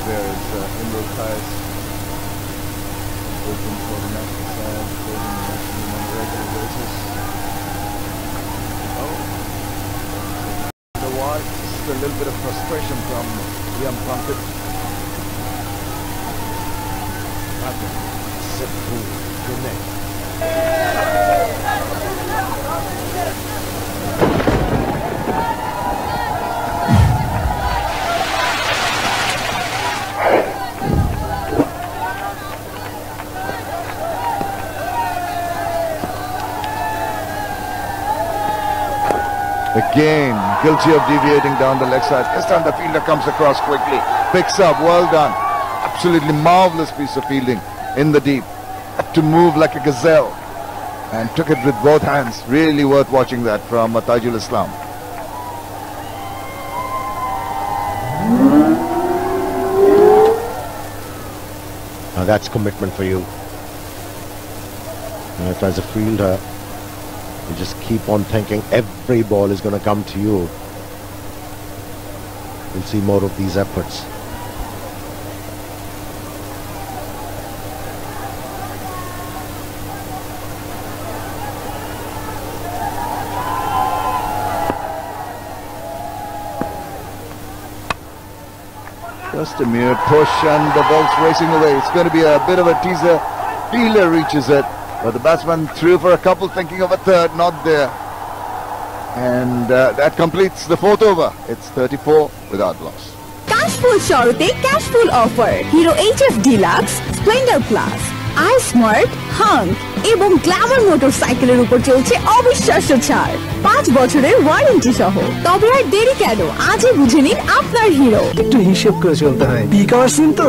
there is Imrul Kais, open for the national side, playing the national team on a regular basis. Oh, the wall, just a little bit of frustration from Liam Plunkett. Again, guilty of deviating down the leg side. This time the fielder comes across quickly, picks up, well done. Absolutely marvellous piece of fielding in the deep. Had to move like a gazelle and took it with both hands. Really worth watching that from Tajul Islam. Now that's commitment for you. Now if as a fielder you just keep on thinking every ball is going to come to you, we'll see more of these efforts. Just a mere push and the ball's racing away. It's going to be a bit of a teaser. Fielder reaches it, but the batsman threw for a couple, thinking of a third, not there. And that completes the fourth over. It's 34 without loss. Cashful Shorute Cashful offer. Hero HF Deluxe, Splendor Plus, iSmart, Hunk এবং Glamour মোটরসাইকেলের উপর চলছে অবিশ্বাস্য ছাড় 5 বছরের warranty সহ। তবে আর দেরি কেন, আজই বুঝে নিন আপনার হিরো। একটু হিসাব করে চলতে হয়, পিক আওয়ার সিন তো,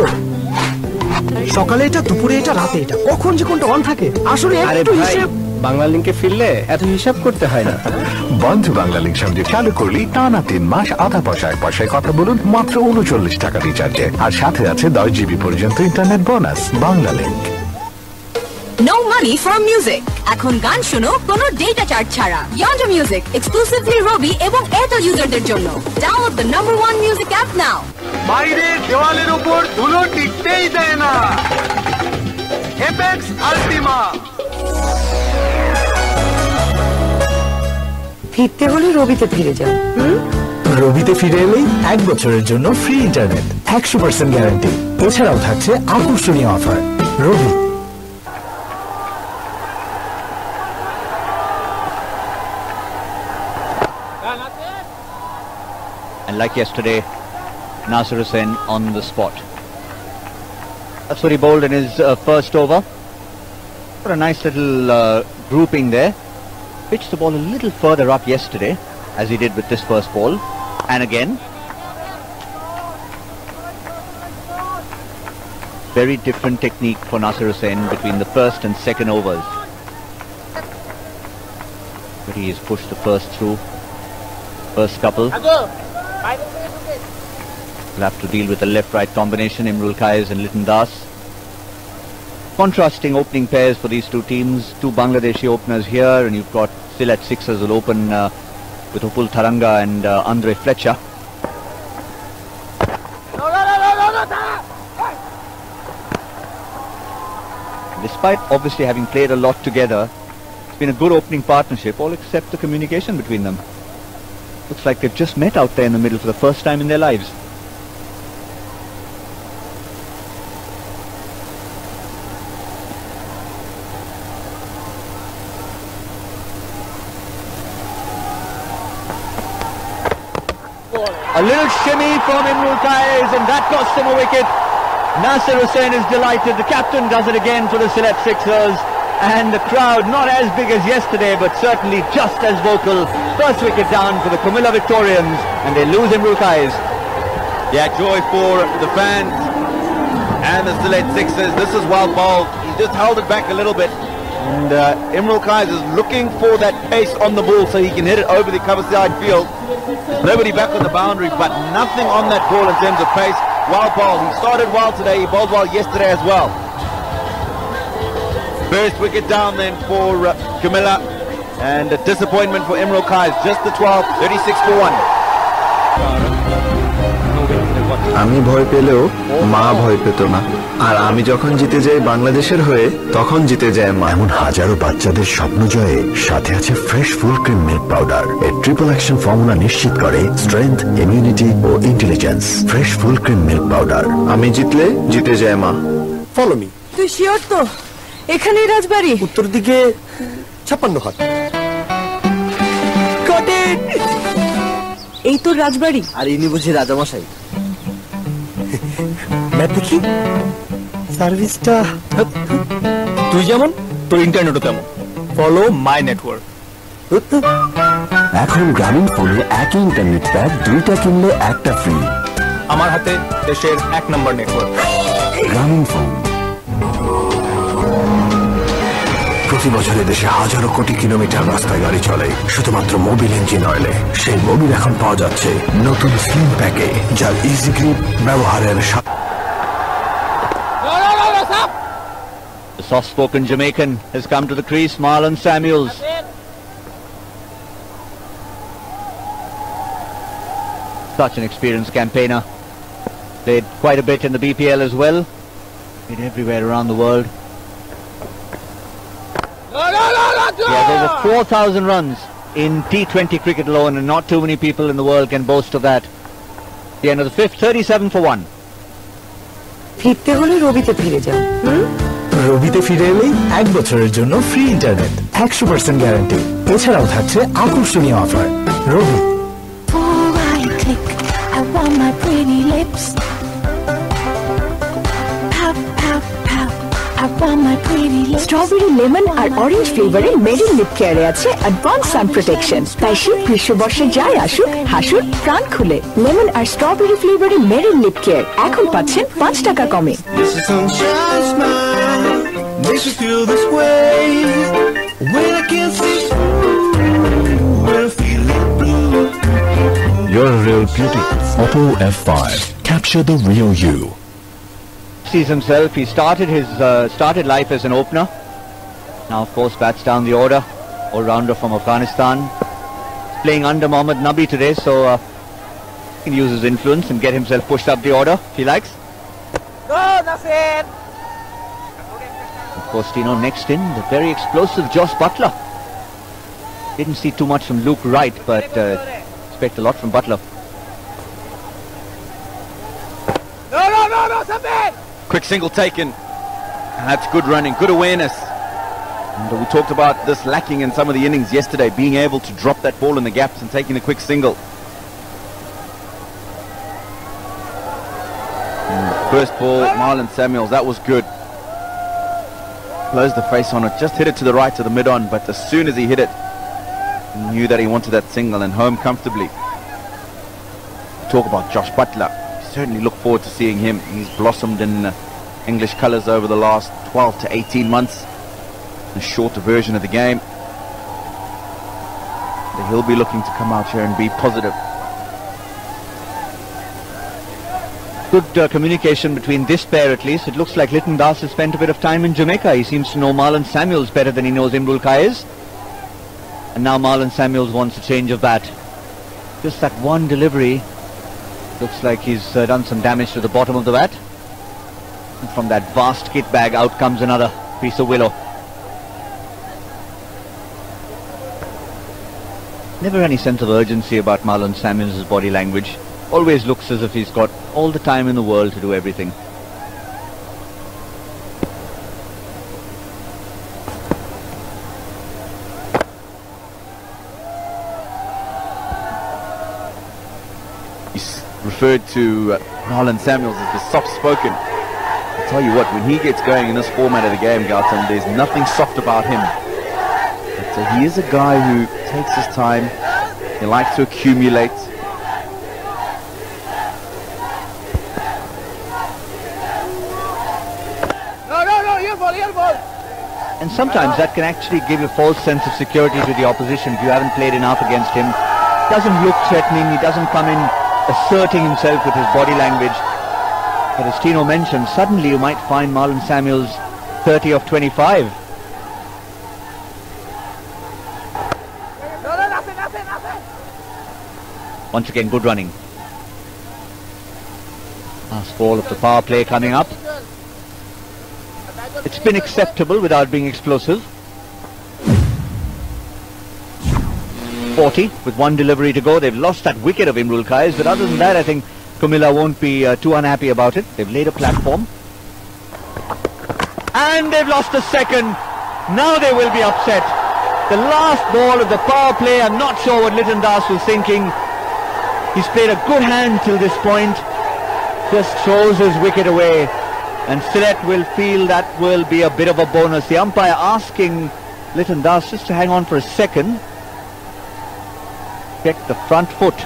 সকালে এটা, দুপুরে এটা, রাতে এটা, কখন যে কোনটা অন থাকে আসলে একটু হিসাব। বাংলা লিংকে ফিরলে এত হিসাব করতে হয় না। বন্ধু বাংলা লিংক সঙ্গে চালু করলি টানা 3 মাস আধা পয়সায় কথা বলুন মাত্র 39 টাকা রিচার্জে, আর সাথে আছে 10 জিবি পর্যন্ত internet bonus. Bangla link. No money for music. এখন গান শোনো কোনো ডেটা চার্জ ছাড়া। Yonder Music exclusively Robi এবং Airtel userদের জন্য। Download the #1 music app now. বাইরে দেওয়ালের উপর ধুলো টিকতেই দেয় না। এপেক্স আল্টিমা। ফিরতে হলে রবিতে ফিরে যাও। রবিতে ফিরে এলেই 1 বছরের জন্য ফ্রি ইন্টারনেট, 100% গ্যারান্টি। এছাড়াও থাকছে আকর্ষণীয় offer. Robi. And like yesterday, Nasir Hussain on the spot. That's what he bowled in his first over. What a nice little grouping there. Pitched the ball a little further up yesterday, as he did with this first ball. And again, very different technique for Nasir Hussain between the first and second overs. But he has pushed the first through, first couple. Will have to deal with the left-right combination, Imrul Kais and Liton Das. Contrasting opening pairs for these two teams. Two Bangladeshi openers here, and you've got Silat Sixers will open with Upul Taranga and Andre Fletcher. Despite obviously having played a lot together, it's been a good opening partnership, all except the communication between them. Looks like they've just met out there in the middle for the first time in their lives. A little shimmy from Imrul Kais, and that cost him a wicket. Nasir Hussain is delighted. The captain does it again for the Silat Sixers. And the crowd not as big as yesterday, but certainly just as vocal. First wicket down for the Comilla Victorians, and they lose Imrul Kais. Yeah, joy for the fans and the Silat Sixers. This is well bowled. He just held it back a little bit. And Imrul Kais is looking for that pace on the ball so he can hit it over the cover side field. There's nobody back on the boundary, but nothing on that ball in terms of pace. Well bowled. He started well today. He bowled well yesterday as well. First wicket down then for Camilla, and a disappointment for Imrul Kais. Just the 12, 36 for 1. No moving. They've got আমি ভয় পেলেও মা ভয় পেত না, আর আমি যখন জিতে যাই বাংলাদেশের হয়ে তখন জিতে যায় মা। এমন হাজারো বাচ্চাদের স্বপ্ন জয়ে সাথে আছে fresh full cream milk powder. এর ট্রিপল অ্যাকশন ফর্মুলা নিশ্চিত করে স্ট্রেংথ, ইমিউনিটি ও intelligence. Fresh full cream milk powder. আমি জিতলে জিতে যায় মা। Follow me. তুই শিওর তো এখানেই রাজবাড়ি? উত্তর দিকে 56 হাত। এই তো রাজবাড়ি। আর ইনি বুঝি রাজামশাই। ম্যাপ দেখি। সার্ভিসটা তুই যেমন তোর ইন্টারনেটও তেমন। Follow my network. এখন গ্রামীণ ফোনে একই ইন্টারনেট প্যাক 2টা কিনলে একটা ফ্রি। আমার হাতে দেশের 1 নম্বর নেটওয়ার্ক। গ্রামীণ ফোন। প্রতি বছরে দেশে হাজারো কোটি কিলোমিটার রাস্তায় গাড়ি চলে শুধুমাত্র মোবিল ইঞ্জিন অয়েলে। সেই মোবিল এখন পাওয়া যাচ্ছে নতুন স্লিম প্যাকে, যার ইজি গ্রিপ ব্যবহারের সাথে। The soft-spoken Jamaican has come to the crease, Marlon Samuels. Such an experienced campaigner. Played quite a bit in the BPL as well. Played everywhere around the world. He has over 4,000 runs in T20 cricket alone, and not too many people in the world can boast of that. The end of the fifth, 37 for 1. ফিরতে হলে রবিতে ফিরে যাও। রবিতে ফিরে এলেই 1 বছরের জন্য free internet, 100% guarantee. এছাড়াও থাকছে আকর্ষণীয় offer. Robi. I want my pretty lips. Pow, pow, pow. I want my pretty lips. Strawberry, lemon আর অরেঞ্জ ফ্লেভারে মেরিন লিপ কেয়ারে আছে অ্যাডভান্স সান প্রোটেকশন। তাই শীত গ্রীষ্ম বর্ষে যাই আসুক, হাসুন প্রাণ খুলে। লেমন আর স্ট্রবেরি ফ্লেভারে মেরিন লিপ কেয়ার এখন পাচ্ছেন 5 টাকা কমে। You're a real beauty. Oppo F5. Capture the real you. Sees himself. He started life as an opener. Now, of course, bats down the order. All-rounder from Afghanistan. Playing under Mohammad Nabi today, so he can use his influence and get himself pushed up the order if he likes. Of course, Tino next in, the very explosive Josh Butler. Didn't see too much from Luke Wright, but expect a lot from Butler. Quick single taken. And that's good running, good awareness. And we talked about this lacking in some of the innings yesterday, being able to drop that ball in the gaps and taking the quick single. First ball, Marlon Samuels, that was good. Closed the face on it, just hit it to the right to the mid-on, but as soon as he hit it, he knew that he wanted that single and home comfortably. Talk about Josh Butler. Certainly look forward to seeing him. He's blossomed in English colours over the last 12 to 18 months. A shorter version of the game. But he'll be looking to come out here and be positive. Good communication between this pair at least. It looks like Lytton Das has spent a bit of time in Jamaica. He seems to know Marlon Samuels better than he knows Imrul Kayes. And now Marlon Samuels wants a change of bat. Just that one delivery. Looks like he's done some damage to the bottom of the bat. And from that vast kit bag out comes another piece of willow. Never any sense of urgency about Marlon Samuels' body language. Always looks as if he's got all the time in the world to do everything. He's referred to Marlon Samuels as the soft-spoken. I'll tell you what, when he gets going in this format of the game, Gautam, there's nothing soft about him. But he is a guy who takes his time. He likes to accumulate. And sometimes that can actually give a false sense of security to the opposition if you haven't played enough against him. Doesn't look threatening, he doesn't come in asserting himself with his body language. But as Tino mentioned, suddenly you might find Marlon Samuels 30 of 25. No, nothing. Once again, good running. Last ball of the power play coming up. It's been acceptable without being explosive. 40 with one delivery to go. They've lost that wicket of Imrul Kais, but other than that I think Kumilla won't be too unhappy about it. They've laid a platform. And they've lost a second. Now they will be upset. The last ball of the power play, I'm not sure what Liton Das was thinking. He's played a good hand till this point. Just throws his wicket away. And Sylhet will feel that will be a bit of a bonus. The umpire asking Liton Das just to hang on for a second. Check the front foot.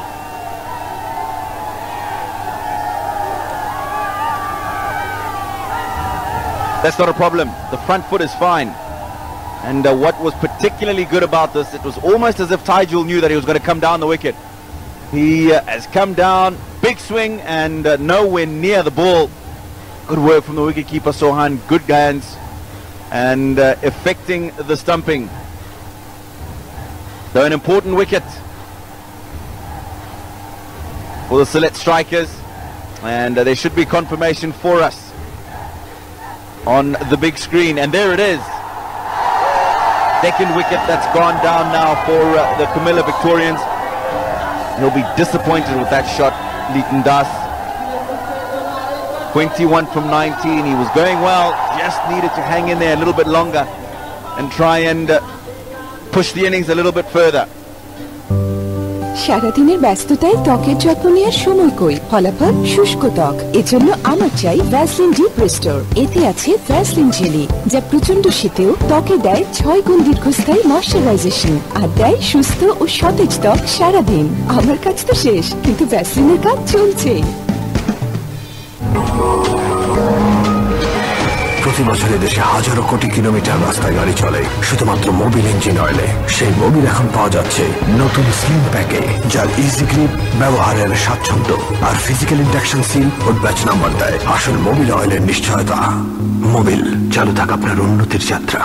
That's not a problem. The front foot is fine. And what was particularly good about this, it was almost as if Taijul knew that he was going to come down the wicket. He has come down, big swing, and nowhere near the ball. Good work from the wicketkeeper Sohan, good guidance, and effecting the stumping. So an important wicket for the Sylhet strikers, and there should be confirmation for us on the big screen, and there it is. Second wicket that's gone down now for the Kumilla Victorians. He'll be disappointed with that shot, Liton Das. 21 from 19, he was going well, just needed to hang in there a little bit longer and try and push the innings a little bit further. সারাদিনের ব্যস্ততায় ত্বকের যত্ন নেওয়ার সময় কই, ফলাফল শুষ্ক ত্বক। এজন্য আমার চাই ভ্যাসলিন ডিপ রিস্টোর। এতে আছে ভ্যাসলিন জেলি, যা প্রচন্ড শীতেও ত্বকে দেয় 6 গুণ দীর্ঘস্থায়ী ময়শ্চারাইজেশন আর দেয় সুস্থ ও সতেজ ত্বক সারাদিন। আমার কাজ তো শেষ, কিন্তু ভ্যাসলিনের কাজ চলছে। প্রতি বছরে দেশে হাজারো কোটি কিলোমিটার রাস্তায় গাড়ি চলে শুধুমাত্র মোবিল ইঞ্জিন অয়েলে। সেই মোবিল এখন পাওয়া যাচ্ছে নতুন স্লিম প্যাকে, যার ইজি গ্রিপ, ব্যবহারের স্বাচ্ছন্দ্য আর ফিজিক্যাল ইন্ডাকশন সিল ও ব্যাচ নাম্বার দেয় আসল মোবিল অয়েলের নিশ্চয়তা। মোবিল, চালু থাক আপনার উন্নতির যাত্রা।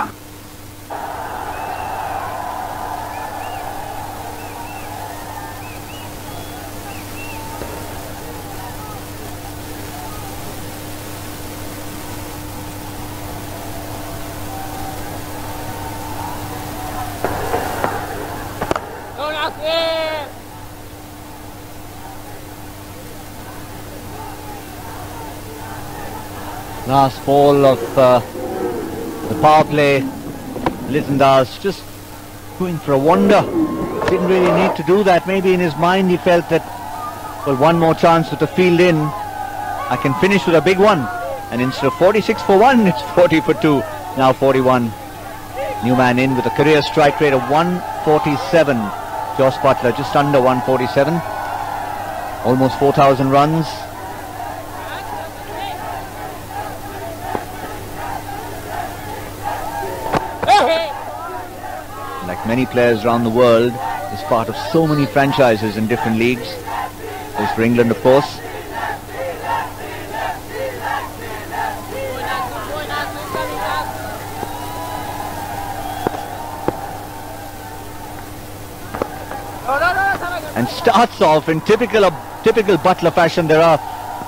Last ball of the power play. Liton Das just going for a wander. Didn't really need to do that. Maybe in his mind he felt that, well, one more chance with the field in, I can finish with a big one. And instead of 46 for 1, it's 40 for 2. Now 41. New man in with a career strike rate of 147. Josh Butler just under 147. Almost 4,000 runs. Like many players around the world, is part of so many franchises in different leagues. Goes for England, of course. And starts off in typical Butler fashion. There are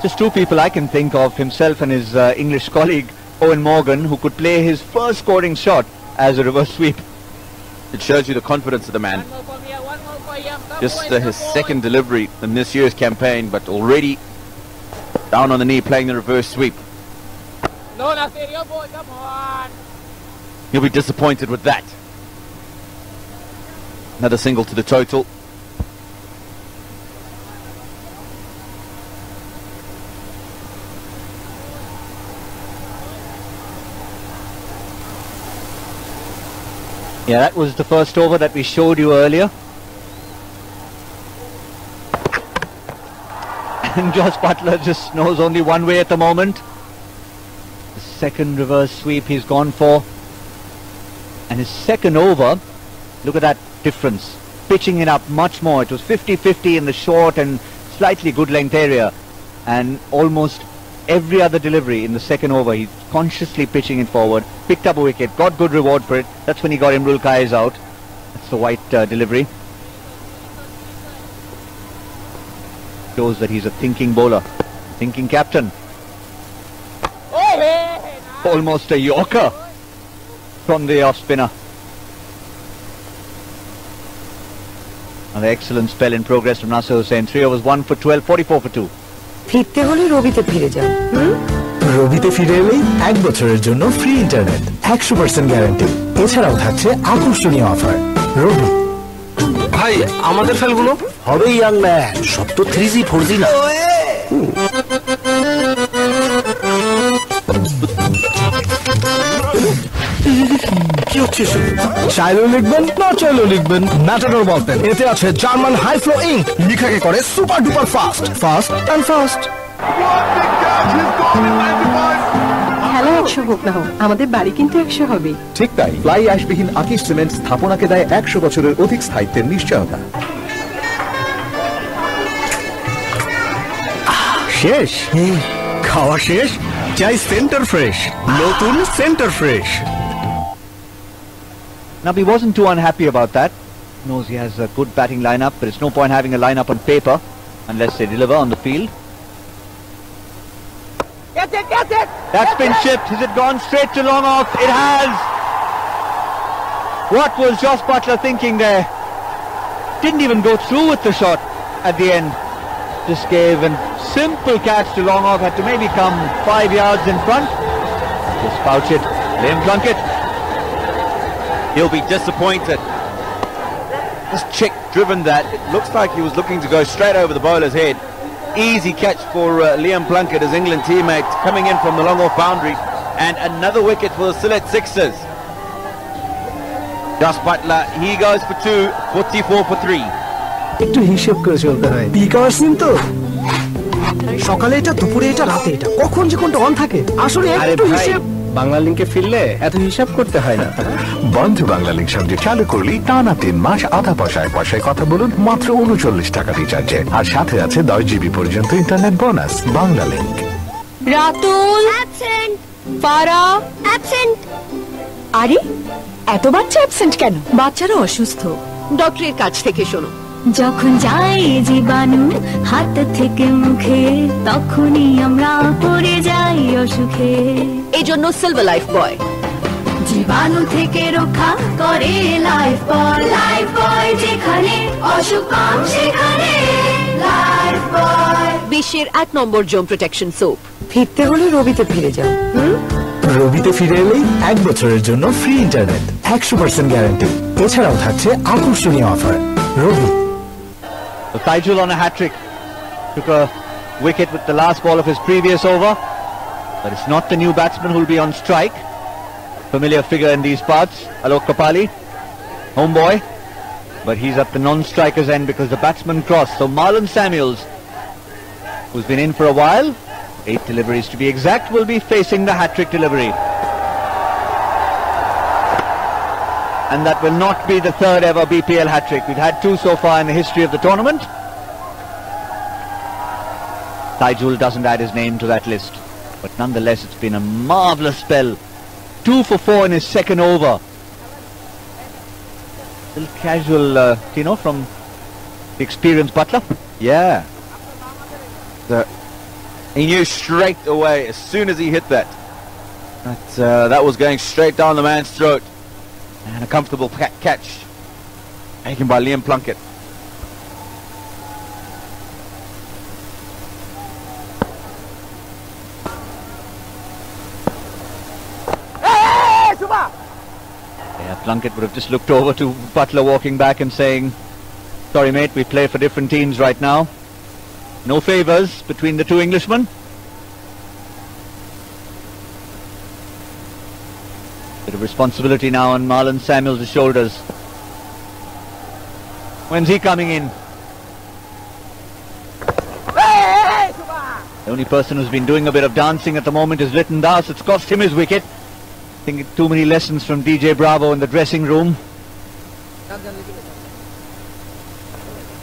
just two people I can think of, himself and his English colleague Owen Morgan, who could play his first scoring shot as a reverse sweep. It shows you the confidence of the man. Just his second delivery in this year's campaign, but already down on the knee playing the reverse sweep. He'll be disappointed with that. Another single to the total. Yeah, that was the first over that we showed you earlier. And Josh Butler just knows only one way at the moment. The second reverse sweep he's gone for. And his second over, look at that difference. Pitching it up much more. It was 50-50 in the short and slightly good length area. And almost every other delivery in the second over, he's consciously pitching it forward, picked up a wicket, got good reward for it. That's when he got Imrul Kais out. That's the white delivery. Shows that he's a thinking bowler. Thinking captain. Almost a Yorker from the off spinner. Another excellent spell in progress from Nasser Hussain. 3 overs, 1 for 12, 44 for 2. ফিরতে হলে রবিতে ফিরে যাও। রবিতে ফিরে এলেই 1 বছরের জন্য free internet, 100% guarantee. এছাড়াও থাকছে আকর্ষণীয় অফার। রবি ভাই আমাদের ফেলগুলো হবে ইয়াং ম্যান, সব তো 3G 4G না। কি হচ্ছে চাইলেও লিখবেন, না চাইলেও লিখবেন ম্যাটাডোর বলপেন। এতে আছে জার্মান হাই ফ্লো ইঙ্ক, লেখাকে করে super duper fast and fast. খেলা 100 হোক না হোক, আমাদের বাড়ি কিন্তু 100 হবে। ঠিক তাই, ফ্লাই অ্যাশবিহীন আকিস সিমেন্ট স্থাপনাকে দেয় 100 বছরের অধিক স্থায়িত্বের নিশ্চয়তা। শেষ খাওয়া শেষ, চাই সেন্টার ফ্রেশ, নতুন centre fresh. Now he wasn't too unhappy about that. Knows he has a good batting lineup, but it's no point having a lineup on paper unless they deliver on the field. Get it! That's been chipped. Has it gone straight to long off? It has. What was Josh Butler thinking there? Didn't even go through with the shot at the end. Just gave a simple catch to long off. Had to maybe come 5 yards in front. Just pouch it. Liam Plunkett. He'll be disappointed. This chick driven that. It looks like he was looking to go straight over the bowler's head. Easy catch for Liam Plunkett, his England teammate, coming in from the long off boundary. And another wicket for the Sylhet Sixers. Josh Butler, he goes for 2, 44 for 3. একটু হিসেব করে চলতে হয়। Peak hour scene তো, সকালে এটা, দুপুরে এটা, রাতে এটা, কখন যে কোনটা অন থাকে আসলে একটু হিসেব। বাংলা লিংকে ফিরলে এত হিসাব করতে হয় না। বন্ধু বাংলা লিংক সঙ্গে চালু করলি টানা 3 মাস আধা পয়সায় কথা বলুন মাত্র 39 টাকা রিচার্জে, আর সাথে আছে 10 GB পর্যন্ত internet bonus. Bangla link. Ratul absent, Fara absent. আরে এত বাচ্চা অ্যাবসেন্ট কেন? বাচ্চারা অসুস্থ, ডক্টরের কাছ থেকে শোনো। যখন যায় জীবাণু হাত থেকে মুখে, তখনই আমরা পড়ে যাই অসুখে। এই জন্য সিলভার লাইফ বয় জীবাণু থেকে রক্ষা করে লাইফ বয়, যেখানে অসুখ কম সেখানে লাইফ বয়। বিশ্বের 1 নম্বর জোন প্রোটেকশন সোপ। ফিরতে হলে রবিতে ফিরে যাও। রবিতে ফিরে এলেই 1 বছরের জন্য ফ্রি ইন্টারনেট, 100% গ্যারান্টি। এছাড়াও থাকছে আকর্ষণীয় offer. Robi Taijul on a hat-trick. Took a wicket with the last ball of his previous over. But it's not the new batsman who will be on strike. Familiar figure in these parts, Alok Kapali, homeboy. But he's at the non-striker's end because the batsman crossed. So Marlon Samuels, who's been in for a while, 8 deliveries to be exact, will be facing the hat-trick delivery. And that will not be the 3rd ever BPL hat-trick. We've had 2 so far in the history of the tournament. Taijul doesn't add his name to that list. But nonetheless, it's been a marvellous spell. 2 for 4 in his second over. A little casual, Tino, from the experienced Butler. Yeah. He knew straight away as soon as he hit that. That was going straight down the man's throat. And a comfortable catch taken by Liam Plunkett. Yeah, Plunkett would have just looked over to Butler walking back and saying, sorry mate, we play for different teams right now. No favours between the 2 Englishmen. Bit of responsibility now on Marlon Samuels' shoulders. When's he coming in? The only person who's been doing a bit of dancing at the moment is Lytton Das. It's cost him his wicket. I think too many lessons from DJ Bravo in the dressing room.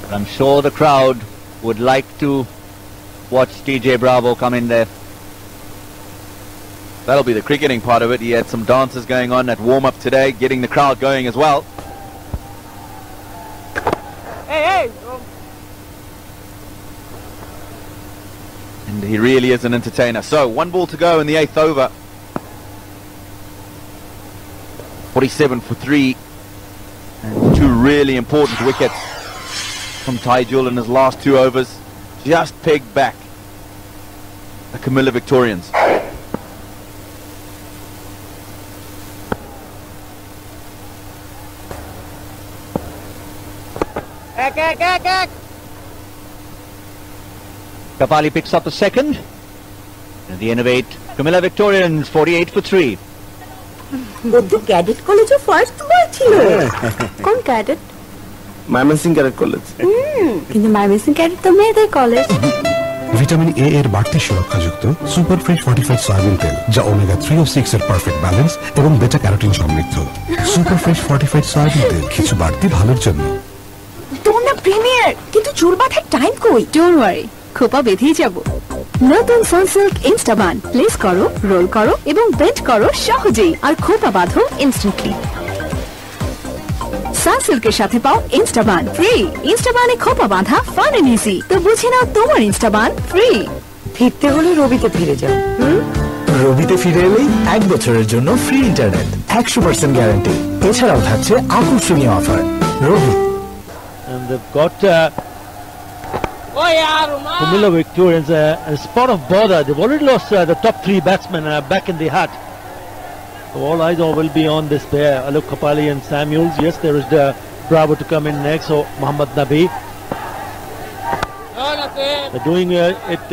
But I'm sure the crowd would like to watch DJ Bravo come in there. That'll be the cricketing part of it. He had some dances going on at warm-up today, getting the crowd going as well. And And he really is an entertainer. So, 1 ball to go in the 8th over. 47 for 3. And 2 really important wickets from Taijul in his last 2 overs. Just pegged back the Camilla Victorians. Kapali picks up the second. At the end of 8, Camilla Victorians 48 for 3. ওদের cadet কলেজে first boy ছিল। কোন cadet? Mymensingh cadet college. কিন্তু Mymensingh cadet তো মেয়েদের college. Vitamin A এর বাড়তি সুরক্ষাযুক্ত super fresh fortified soybean তেল, যা ওমেগা 3 ও 6 এর পারফেক্ট ব্যালেন্স এবং বেটা ক্যারোটিন সমৃদ্ধ। সুপার ফ্রেশ ফর্টিফাইড সয়াবিন তেল, কিছু বাড়তি ভালোর জন্য। তোর না প্রিমিয়ার, কিন্তু চুল বাঁধার টাইম কই? ডোন্ট ওয়ারি, খোপা বেঁধেই যাব। নতুন সানসিল্ক ইনস্টাবান, প্লেস করো, রোল করো এবং বেন্ড করো সহজেই, আর খোপা বাঁধো ইনস্ট্যান্টলি। সানসিল্কের সাথে পাও ইনস্টাবান ফ্রি। ইনস্টাবানে খোপা বাঁধা ফান এন্ড ইজি। তো বুঝে নাও তোমার ইনস্টাবান ফ্রি। ফিরতে হলে রবিতে ফিরে যাও। রবিতে ফিরে এলেই 1 বছরের জন্য ফ্রি ইন্টারনেট, 100% গ্যারান্টি। এছাড়াও থাকছে আকর্ষণীয় offer. Robi. And they've got Camilla Victorians a spot of bother. They've already lost the top 3 batsmen back in the hat. So all eyes will be on this pair, Alok Kapali and Samuels. Yes, there is the Bravo to come in next, so Muhammad Nabi. They're doing it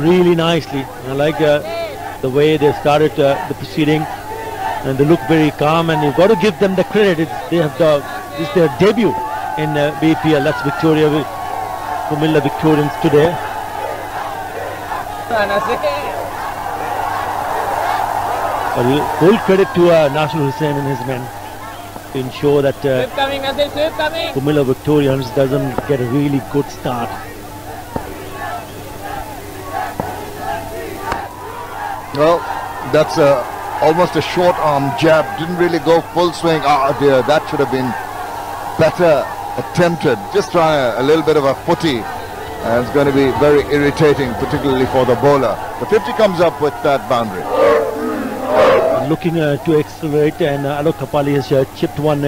really nicely. I like the way they started the proceeding, and they look very calm, and you've got to give them the credit. This is their debut in BPL. That's Camilla Victorians today. Full credit to Nasir Hussain and his men to ensure that Camilla Victorians doesn't get a really good start. Well, that's almost a short arm jab. Didn't really go full swing. Ah dear, that should have been better attempted. Just trying a little bit of a footy. And it's going to be very irritating, particularly for the bowler. The 50 comes up with that boundary. Looking to accelerate, and Alok Kapali has chipped one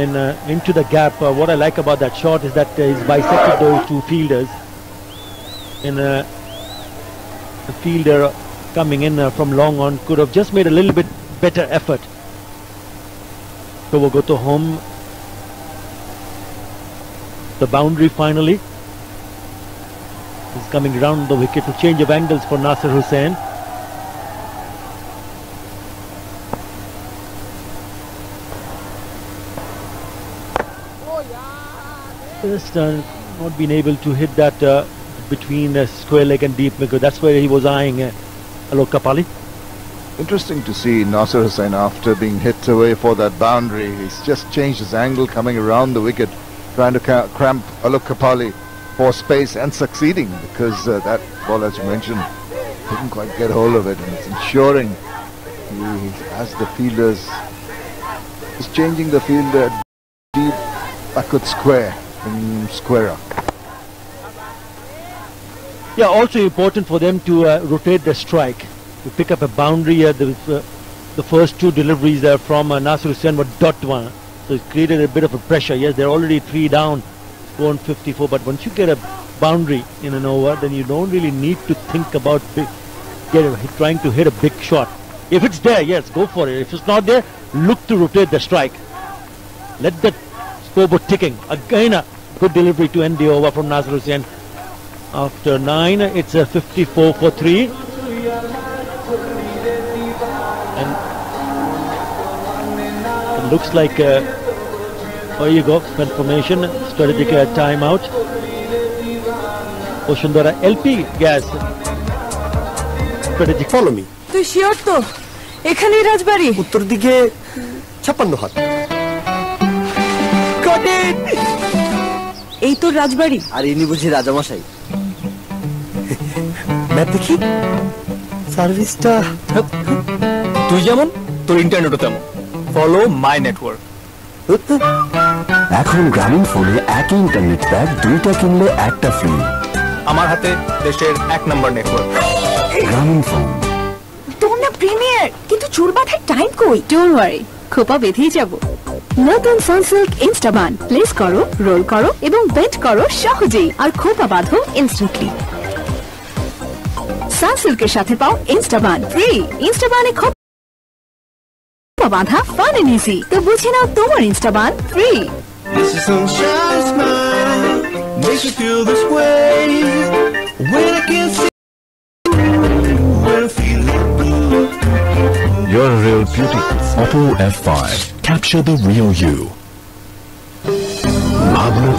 into the gap. What I like about that shot is that he's bisected those 2 fielders. And the fielder coming in from long on could have just made a little bit better effort. So we'll go to home. The boundary finally. He's coming round the wicket to change of angles for Nasir Hussain. Just not been able to hit that between square leg and deep wicket. That's where he was eyeing Alok Kapali. Interesting to see Nasir Hussain after being hit away for that boundary. He's just changed his angle coming around the wicket, trying to cramp Alok Kapali for space and succeeding, because that ball, as you mentioned, didn't quite get hold of it, and it's ensuring he has the fielders. He's changing the fielder deep backward square and squarer. Yeah, also important for them to rotate the strike, to pick up a boundary. The first 2 deliveries from Nasir Hussain were dot one, so it created a bit of a pressure. Yes, they're already 3 down, 154, but once you get a boundary in an over, then you don't really need to think about trying to hit a big shot. If it's there, yes, go for it. If it's not there, look to rotate the strike. Let the scoreboard ticking. Again, a good delivery to end the over from Nasir Hussain. After 9, it's a 54 for 3. And it looks like there you go, confirmation, strategic timeout. Oshundara LP gas. Strategic. Follow me. তুই sure তো এখানেই রাজবাড়ি? উত্তর দিকে 56 হাত। এই তো রাজবাড়ি। আর ইনি বুঝি রাজামশাই। ম্যাপ দেখি। সার্ভিসটা তুই যেমন তোর ইন্টারনেটও তেমন। Follow my network. এখন গ্রামীণ ফোনে একই ইন্টারনেট প্যাক 2টা কিনলে 1টা ফ্রি। আমার হাতে দেশের 1 নম্বর নেটওয়ার্ক। গ্রামীণ ফোন। তোর না প্রিমিয়ার, কিন্তু চুল বাঁধার টাইম কই? ডোন্ট ওয়ারি, খোপা বেঁধেই যাব। নতুন সানসিল্ক ইনস্টাবান, প্লেস করো, রোল করো এবং বেন্ড করো সহজেই, আর খোপা বাঁধো ইনস্ট্যান্টলি। সানসিল্কের সাথে পাও ইনস্টাবান ফ্রি। ইনস্টাবানে খোপা বাঁধা ফান এন্ড ইজি। তো বুঝে নাও তোমার ইনস্টাবান free. This is sunshine smile, makes you feel this way. When I can't see, when I feel blue. You're a real beauty. Oppo F5. Capture the real you. ভাবনা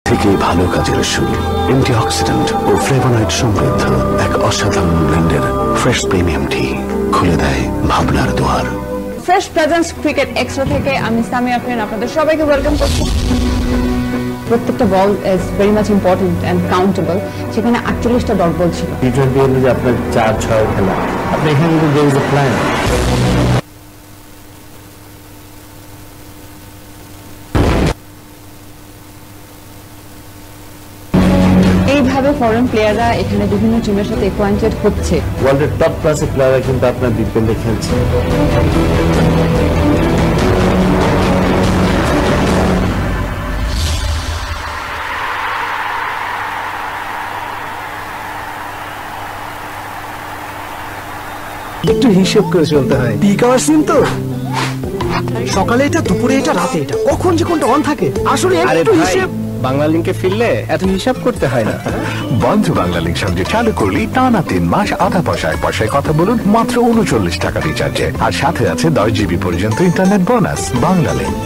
থেকে ভালো কাজের শুরু। Antioxidant ও flavonoid সমৃদ্ধ এক অসাধারণ ব্র্যান্ডের ফ্রেশ প্রিমিয়াম টি খুলে দেয় ভাবনার দুয়ার। ফ্রেশ প্রেজেন্স ক্রিকেট এক্সট্রা থেকে আমি সামি আফরিন আপনাদের সবাইকে ওয়েলকাম করছি। প্রত্যেকটা ball is very much important and countable. সেখানে 48টা ডট বল ছিল। টি-20 এর যে আপনার 4-6 খেলা, আপনি এখানে কিন্তু দেয়ার ইজ আ প্ল্যান। এইভাবে ফরেন প্লেয়াররা এখানে বিভিন্ন টিমের সাথে অ্যাকোয়াইন্টেড হচ্ছে। ওয়ার্ল্ডের টপ ক্লাসের প্লেয়াররা কিন্তু আপনার বিপিএলে খেলছে। একটু হিসেব করে চলতে হয়। পিক আওয়ার সিন তো, সকালে এটা, দুপুরে এটা, রাতে এটা, কখন যে কোনটা অন থাকে আসলে একটু হিসেব। বাংলা লিংকে ফিরলে এত হিসাব করতে হয় না। বন্ধু বাংলা লিংক সঙ্গে চালু করলেই টানা 3 মাস আধা পয়সায় কথা বলুন মাত্র 39 টাকা রিচার্জে, আর সাথে আছে 10 জিবি পর্যন্ত ইন্টারনেট বোনাস। বাংলা লিংক।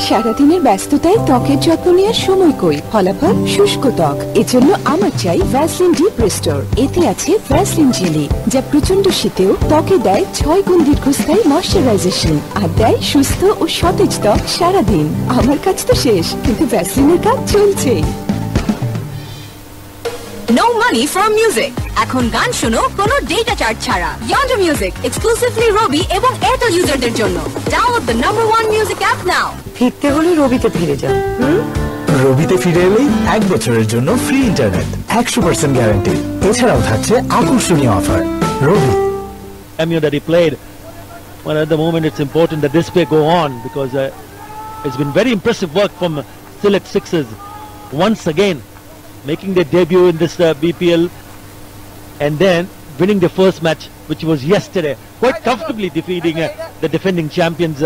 সারাদিনের ব্যস্ততায় ত্বকের যত্ন নেওয়ার সময় কই? ফলাফল শুষ্ক ত্বক। এজন্য আমার চাই ভ্যাসলিন ডিপ রেস্টোর। এতে আছে ভ্যাসলিন জেলি, যা প্রচন্ড শীতেও ত্বকে দেয় 6 গুণ দীর্ঘস্থায়ী ময়শ্চারাইজেশন আর দেয় সুস্থ ও সতেজ ত্বক সারাদিন। আমার কাজ তো শেষ, কিন্তু ভ্যাসলিনের কাজ চলছেই। No money from music. এখন গান শোনো কোনো ডেটা চার্জ ছাড়া। Yonder Music এক্সক্লুসিভলি রবি এবং এয়ারটেল ইউজারদের জন্য। Download the number 1 music app now. ফিরতে হলে রবিতে ফিরে যাও। রবিতে ফিরে এলেই 1 বছরের জন্য ফ্রি ইন্টারনেট, 100% গ্যারান্টি। এছাড়াও থাকছে আকর্ষণীয় offer. Robi That he played. Well, at the moment it's important that this play go on because it's been very impressive work from Select Sixers once again, making their debut in this BPL and then winning the first match, which was yesterday, quite comfortably defeating the defending champions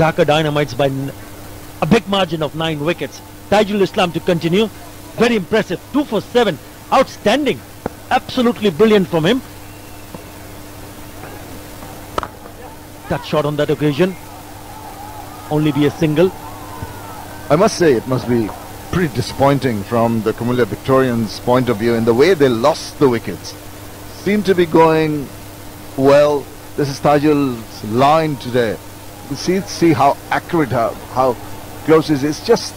Dhaka Dynamites by a big margin of 9 wickets. Tajul Islam to continue, very impressive, 2 for 7, outstanding, absolutely brilliant from him. That shot on that occasion, only be a single. I must say it must be pretty disappointing from the Cumulia Victorians' point of view in the way they lost the wickets. Seem to be going well. This is Tajul's line today. You see how accurate, how close it is. It's just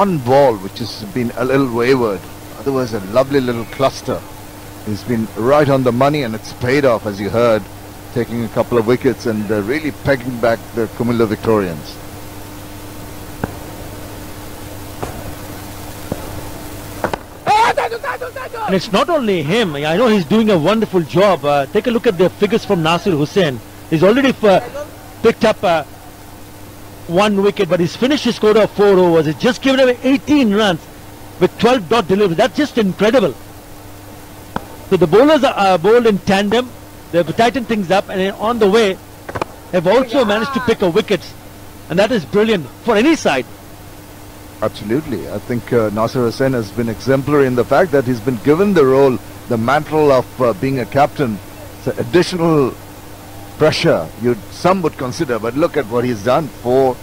one ball which has been a little wayward. Otherwise a lovely little cluster. He's been right on the money and it's paid off, as you heard, taking a couple of wickets and really pegging back the Cumulia Victorians. And it's not only him. I know he's doing a wonderful job. Take a look at the figures from Nasir Hussain. He's already picked up 1 wicket, but he's finished his quota of 4 overs. He's just given away 18 runs with 12 dot deliveries. That's just incredible. So the bowlers are bowled in tandem. They've tightened things up, and on the way have also managed to pick a wickets, and that is brilliant for any side. Absolutely. I think Nasir Hussain has been exemplary in the fact that he's been given the role, the mantle of being a captain. It's an additional pressure some would consider, but look at what he's done. 4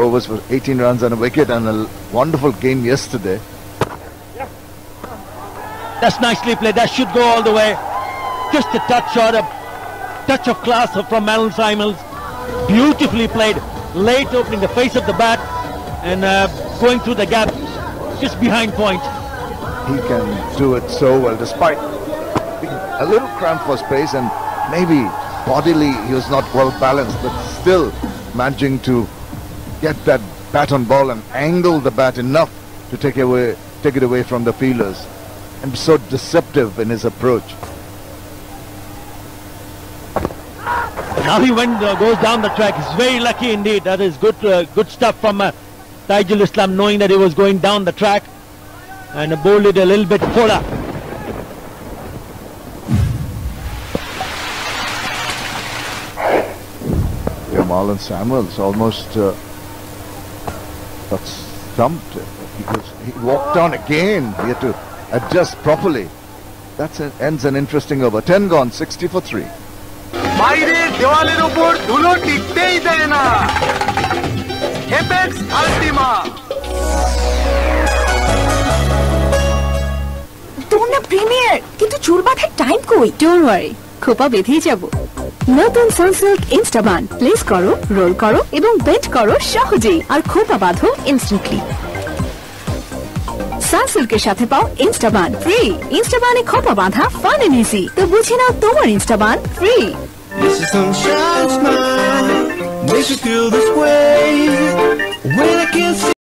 overs for 18 runs and a wicket, and a wonderful game yesterday. That's nicely played. That should go all the way. Just a touch short, a touch of class from Malcolm Simons. Beautifully played. Late opening the face of the bat and going through the gap just behind point. He can do it so well despite being a little cramped for space, and maybe bodily he was not well balanced, but still managing to get that bat on ball and angle the bat enough to take it away from the fielders, and so deceptive in his approach. Now he goes down the track. He's very lucky indeed. That is good stuff from Taijul Islam, knowing that he was going down the track, and bowled it a little bit fuller. Marlon Samuels almost got stumped. He walked down again. He had to adjust properly. Ends an interesting over. 10 gone, 60 for 3. বাইরে দেওয়ালের উপর ধুলো টিকতেই দেয় না। Apex আল্টিমা। তোর না premier, কিন্তু চুল বাঁধার টাইম কই? ডোন্ট ওয়ারি, খোপা বেঁধেই যাব। নতুন সানসিল্ক ইনস্টাবান, প্লেস করো, রোল করো এবং বেন্ড করো সহজেই, আর খোপা বাঁধো ইনস্ট্যান্টলি। সানসিল্কের সাথে পাও ইনস্টাবান ফ্রি। ইনস্টাবানে খোপা বাঁধা ফান এন্ড ইজি। তো বুঝে নাও তোমার ইনস্টাবান free. This is sunshine smile, makes you feel this way when I can't see